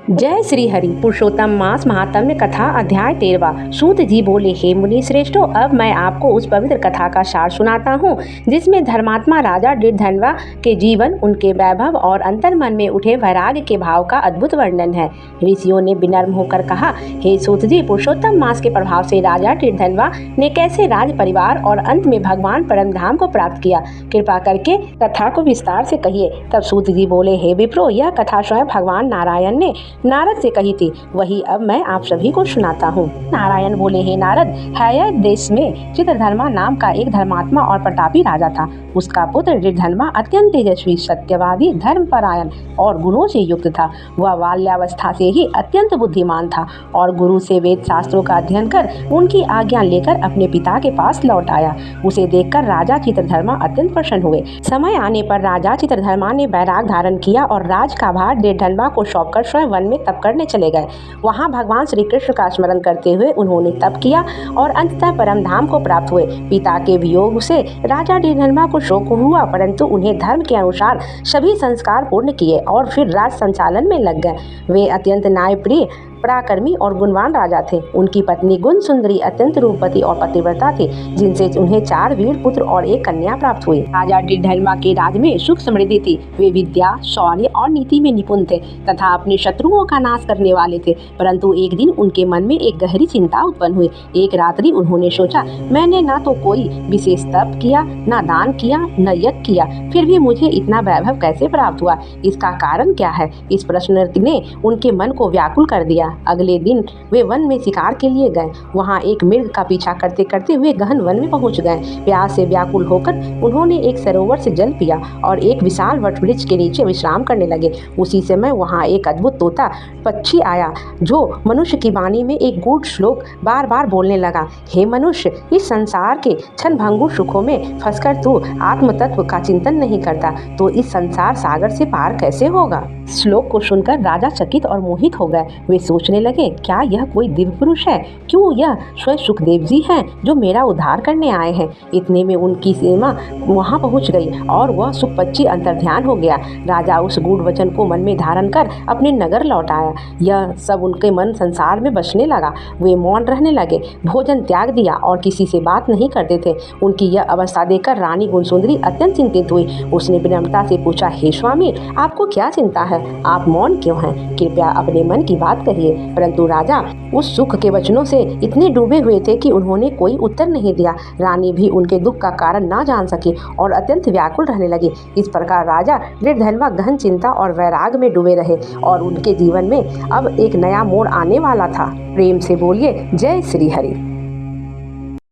जय श्री हरि। पुरुषोत्तम मास महात्म्य कथा अध्याय 13। सूत जी बोले, हे मुनि श्रेष्ठो, अब मैं आपको उस पवित्र कथा का सार सुनाता हूँ जिसमें धर्मात्मा राजा दृढ़धनवा के जीवन, उनके वैभव और अंतर्मन में उठे वैराग्य के भाव का अद्भुत वर्णन है। ऋषियों ने विनम्र होकर कहा, हे सूत जी, पुरुषोत्तम मास के प्रभाव से राजा दृढ़धनवा ने कैसे राज परिवार और अंत में भगवान परम धाम को प्राप्त किया, कृपा करके कथा को विस्तार से कहिए। तब सूत जी बोले, हे विप्रो, यह कथा स्वयं भगवान नारायण ने नारद से कही थी, वही अब मैं आप सभी को सुनाता हूँ। नारायण बोले, हे नारद, है देश में चित्रधर्मा नाम का एक धर्मात्मा और प्रतापी राजा था। उसका पुत्र दृढ़धनवा अत्यंत तेजस्वी, सत्यवादी, धर्मपरायण और गुणों से युक्त था। वह बाल्यावस्था से ही अत्यंत बुद्धिमान था और गुरु से वेद शास्त्रों का अध्ययन कर उनकी आज्ञा लेकर अपने पिता के पास लौट आया। उसे देखकर राजा चित्रधर्मा अत्यंत प्रसन्न हुए। समय आने पर राजा चित्रधर्मा ने वैराग धारण किया और राज का भार दृढ़धनवा को सौंपकर स्वयं वन में तप करने चले गए। वहां भगवान श्री कृष्ण का स्मरण करते हुए उन्होंने तप किया और अंततः परम धाम को प्राप्त हुए। पिता के वियोग से राजा दृढ़धनवा को शोक हुआ, परंतु उन्हें धर्म के अनुसार सभी संस्कार पूर्ण किए और फिर राज संचालन में लग गए। वे अत्यंत न्यायप्रिय, पराक्रमी और गुणवान राजा थे। उनकी पत्नी गुण सुंदरी, अत्यंत रूपवती और पतिव्रता थी, जिनसे उन्हें 4 वीर पुत्र और 1 कन्या प्राप्त हुई। राजा दृढ़धनवा के राज में सुख समृद्धि थी। वे विद्या, शौर्य और नीति में निपुण थे तथा अपने शत्रुओं का नाश करने वाले थे। परंतु एक दिन उनके मन में एक गहरी चिंता उत्पन्न हुई। एक रात्रि उन्होंने सोचा, मैंने न तो कोई विशेष तप किया, न दान किया, न यज्ञ किया, फिर भी मुझे इतना वैभव कैसे प्राप्त हुआ? इसका कारण क्या है? इस प्रश्न ने उनके मन को व्याकुल कर दिया। अगले दिन वे वन में शिकार के लिए गए। वहां एक मृग का पीछा करते करते हुए गहन वन में पहुंच गए। प्यास से व्याकुल होकर उन्होंने एक सरोवर से जल पिया और एक विशाल वटवृक्ष के नीचे विश्राम करने लगे। उसी समय वहां एक अद्भुत तोता पक्षी आया, जो मनुष्य की वाणी में एक गूढ़ श्लोक बार बार बोलने लगा। हे मनुष्य, इस संसार के क्षणभंगुर सुखों में फंसकर तू आत्म तत्व का चिंतन नहीं करता तो इस संसार सागर से पार कैसे होगा? श्लोक को सुनकर राजा चकित और मोहित हो गए। वे सोचने लगे, क्या यह कोई दिव्य पुरुष है? क्यों यह स्वयं सुखदेव जी हैं जो मेरा उद्धार करने आए हैं? इतने में उनकी सीमा वहां पहुंच गई और वह सुख पक्षी अंतर्ध्यान हो गया। राजा उस गूढ़ वचन को मन में धारण कर अपने नगर लौट आया। यह सब उनके मन संसार में बसने लगा। वे मौन रहने लगे, भोजन त्याग दिया और किसी से बात नहीं करते थे। उनकी यह अवस्था देखकर रानी गुणसुंदरी अत्यंत चिंतित हुई। उसने विनम्रता से पूछा, हे स्वामी, आपको क्या चिंता है? आप मौन क्यों हैं? कृपया अपने मन की बात कहिए। परंतु राजा उस सुख के वचनों से इतने डूबे हुए थे कि उन्होंने कोई उत्तर नहीं दिया। रानी भी उनके दुख का कारण न जान सकी और अत्यंत व्याकुल रहने लगी। इस प्रकार राजा दृढ़धनवा गहन चिंता और वैराग में डूबे रहे और उनके जीवन में अब एक नया मोड़ आने वाला था। प्रेम से बोलिए, जय श्री हरि।